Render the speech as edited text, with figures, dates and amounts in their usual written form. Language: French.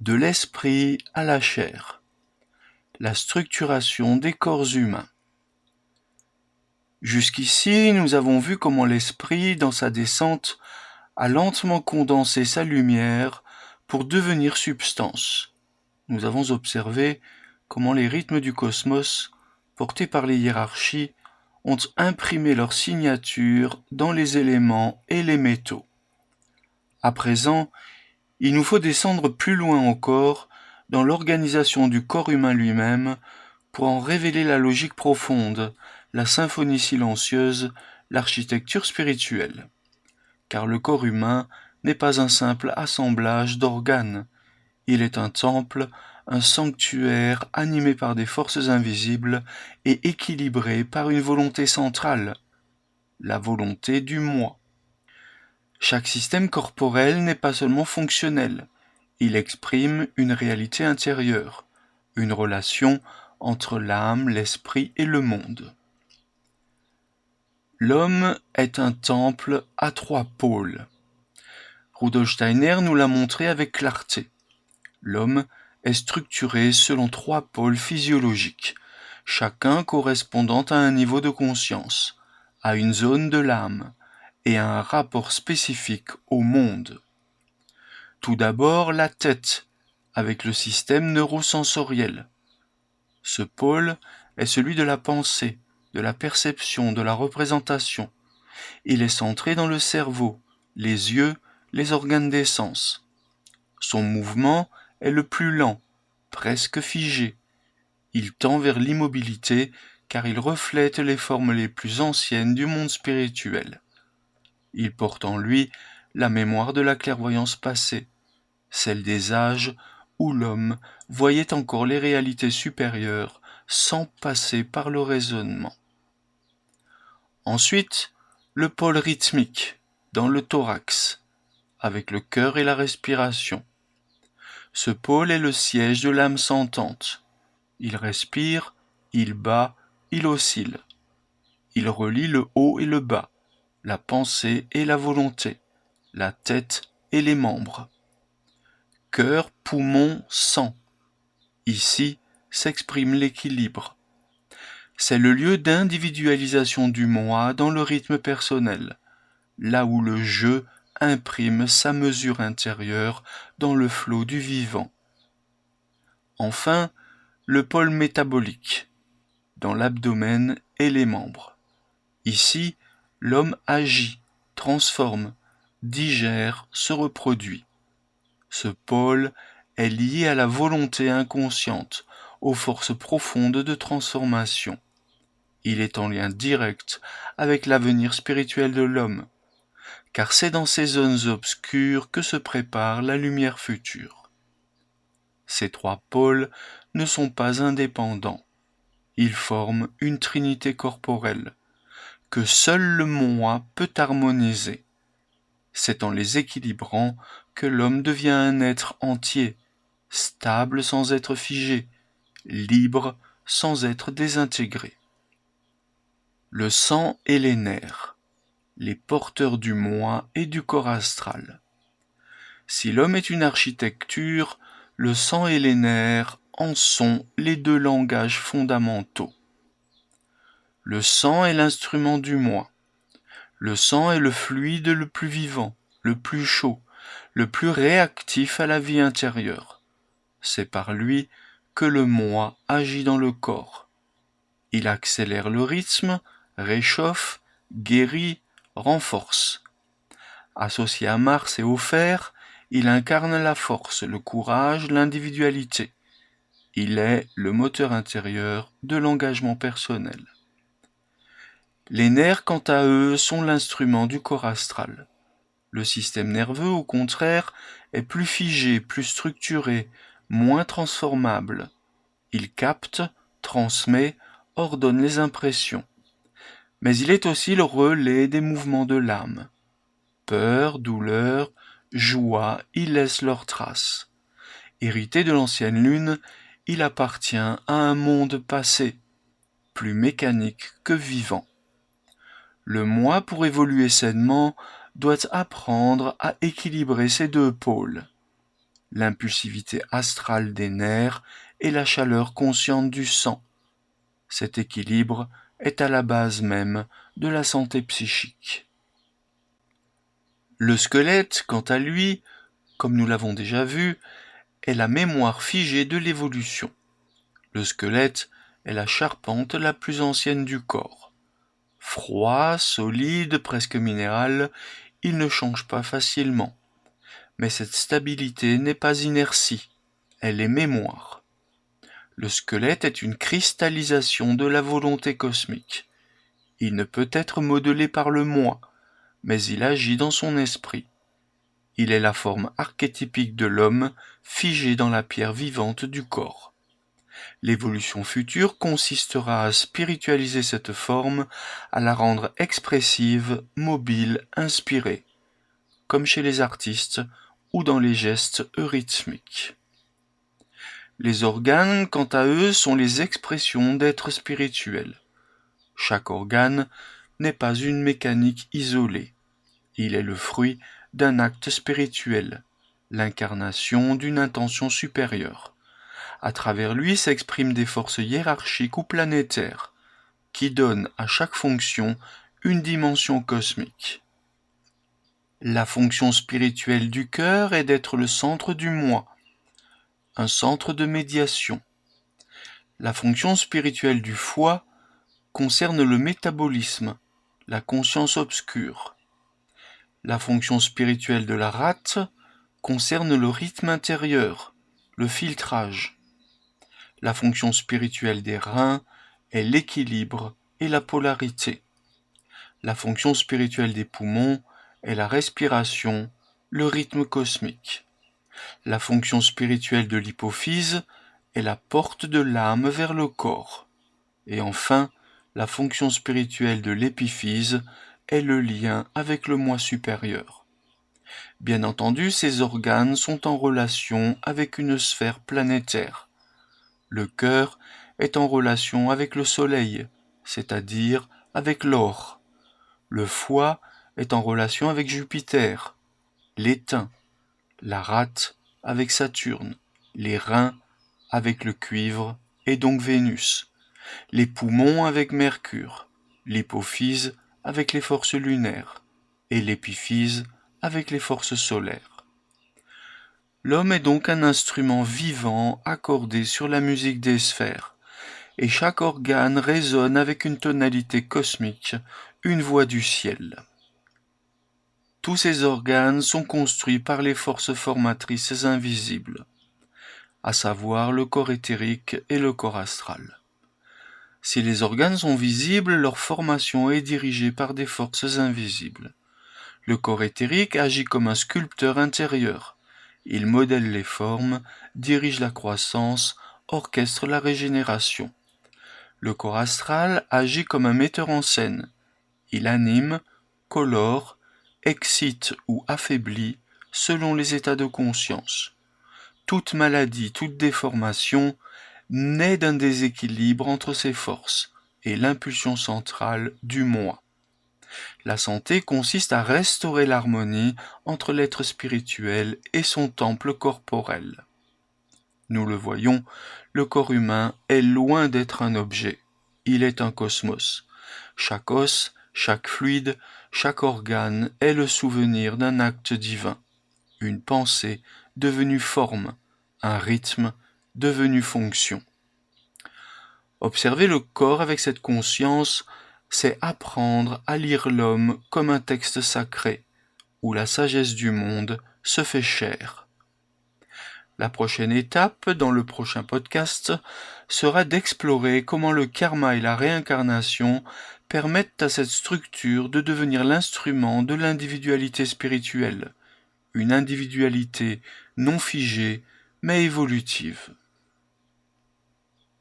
De l'esprit à la chair. La structuration des corps humains. Jusqu'ici, nous avons vu comment l'esprit, dans sa descente, a lentement condensé sa lumière pour devenir substance. Nous avons observé comment les rythmes du cosmos, portés par les hiérarchies, ont imprimé leur signature dans les éléments et les métaux. À présent, il nous faut descendre plus loin encore dans l'organisation du corps humain lui-même pour en révéler la logique profonde, la symphonie silencieuse, l'architecture spirituelle. Car le corps humain n'est pas un simple assemblage d'organes, il est un temple, un sanctuaire animé par des forces invisibles et équilibré par une volonté centrale, la volonté du moi. Chaque système corporel n'est pas seulement fonctionnel, il exprime une réalité intérieure, une relation entre l'âme, l'esprit et le monde. L'homme est un temple à 3 pôles. Rudolf Steiner nous l'a montré avec clarté. L'homme est structuré selon 3 pôles physiologiques, chacun correspondant à un niveau de conscience, à une zone de l'âme et à un rapport spécifique au monde. Tout d'abord, la tête, avec le système neurosensoriel. Ce pôle est celui de la pensée, de la perception, de la représentation. Il est centré dans le cerveau, les yeux, les organes des sens. Son mouvement est le plus lent, presque figé. Il tend vers l'immobilité car il reflète les formes les plus anciennes du monde spirituel. Il porte en lui la mémoire de la clairvoyance passée, celle des âges où l'homme voyait encore les réalités supérieures sans passer par le raisonnement. Ensuite, le pôle rythmique, dans le thorax, avec le cœur et la respiration. Ce pôle est le siège de l'âme sentante. Il respire, il bat, il oscille. Il relie le haut et le bas, la pensée et la volonté, la tête et les membres. Cœur, poumon, sang. Ici s'exprime l'équilibre. C'est le lieu d'individualisation du moi dans le rythme personnel, là où le je imprime sa mesure intérieure dans le flot du vivant. Enfin, le pôle métabolique, dans l'abdomen et les membres. Ici, l'homme agit, transforme, digère, se reproduit. Ce pôle est lié à la volonté inconsciente, aux forces profondes de transformation. Il est en lien direct avec l'avenir spirituel de l'homme, car c'est dans ces zones obscures que se prépare la lumière future. Ces 3 pôles ne sont pas indépendants. Ils forment une trinité corporelle, que seul le moi peut harmoniser. C'est en les équilibrant que l'homme devient un être entier, stable sans être figé, libre sans être désintégré. Le sang et les nerfs, les porteurs du moi et du corps astral. Si l'homme est une architecture, le sang et les nerfs en sont les 2 langages fondamentaux. Le sang est l'instrument du moi. Le sang est le fluide le plus vivant, le plus chaud, le plus réactif à la vie intérieure. C'est par lui que le moi agit dans le corps. Il accélère le rythme, réchauffe, guérit, renforce. Associé à Mars et au fer, il incarne la force, le courage, l'individualité. Il est le moteur intérieur de l'engagement personnel. Les nerfs, quant à eux, sont l'instrument du corps astral. Le système nerveux, au contraire, est plus figé, plus structuré, moins transformable. Il capte, transmet, ordonne les impressions. Mais il est aussi le relais des mouvements de l'âme. Peur, douleur, joie y laissent leurs traces. Hérité de l'ancienne lune, il appartient à un monde passé, plus mécanique que vivant. Le moi, pour évoluer sainement, doit apprendre à équilibrer ces 2 pôles. l'impulsivité astrale des nerfs et la chaleur consciente du sang. Cet équilibre est à la base même de la santé psychique. Le squelette, quant à lui, comme nous l'avons déjà vu, est la mémoire figée de l'évolution. Le squelette est la charpente la plus ancienne du corps. Froid, solide, presque minéral, il ne change pas facilement. Mais cette stabilité n'est pas inertie, elle est mémoire. Le squelette est une cristallisation de la volonté cosmique. Il ne peut être modelé par le moi, mais il agit dans son esprit. Il est la forme archétypique de l'homme, figée dans la pierre vivante du corps. L'évolution future consistera à spiritualiser cette forme, à la rendre expressive, mobile, inspirée, comme chez les artistes ou dans les gestes eurythmiques. Les organes, quant à eux, sont les expressions d'êtres spirituels. Chaque organe n'est pas une mécanique isolée. Il est le fruit d'un acte spirituel, l'incarnation d'une intention supérieure. À travers lui s'expriment des forces hiérarchiques ou planétaires, qui donnent à chaque fonction une dimension cosmique. La fonction spirituelle du cœur est d'être le centre du moi, un centre de médiation. La fonction spirituelle du foie concerne le métabolisme, la conscience obscure. La fonction spirituelle de la rate concerne le rythme intérieur, le filtrage. La fonction spirituelle des reins est l'équilibre et la polarité. La fonction spirituelle des poumons est la respiration, le rythme cosmique. La fonction spirituelle de l'hypophyse est la porte de l'âme vers le corps. Et enfin, la fonction spirituelle de l'épiphyse est le lien avec le moi supérieur. Bien entendu, ces organes sont en relation avec une sphère planétaire. Le cœur est en relation avec le soleil, c'est-à-dire avec l'or. Le foie est en relation avec Jupiter, l'étain, la rate avec Saturne, les reins avec le cuivre et donc Vénus, les poumons avec Mercure, l'hypophyse avec les forces lunaires et l'épiphyse avec les forces solaires. L'homme est donc un instrument vivant accordé sur la musique des sphères, et chaque organe résonne avec une tonalité cosmique, une voix du ciel. Tous ces organes sont construits par les forces formatrices invisibles, à savoir le corps éthérique et le corps astral. Si les organes sont visibles, leur formation est dirigée par des forces invisibles. Le corps éthérique agit comme un sculpteur intérieur. Il modèle les formes, dirige la croissance, orchestre la régénération. Le corps astral agit comme un metteur en scène. Il anime, colore, excite ou affaiblit selon les états de conscience. Toute maladie, toute déformation naît d'un déséquilibre entre ces forces et l'impulsion centrale du moi. La santé consiste à restaurer l'harmonie entre l'être spirituel et son temple corporel. Nous le voyons, le corps humain est loin d'être un objet, il est un cosmos. Chaque os, chaque fluide, chaque organe est le souvenir d'un acte divin, une pensée devenue forme, un rythme devenu fonction. Observer le corps avec cette conscience, c'est apprendre à lire l'homme comme un texte sacré, où la sagesse du monde se fait chair. La prochaine étape, dans le prochain podcast, sera d'explorer comment le karma et la réincarnation permettent à cette structure de devenir l'instrument de l'individualité spirituelle, une individualité non figée mais évolutive.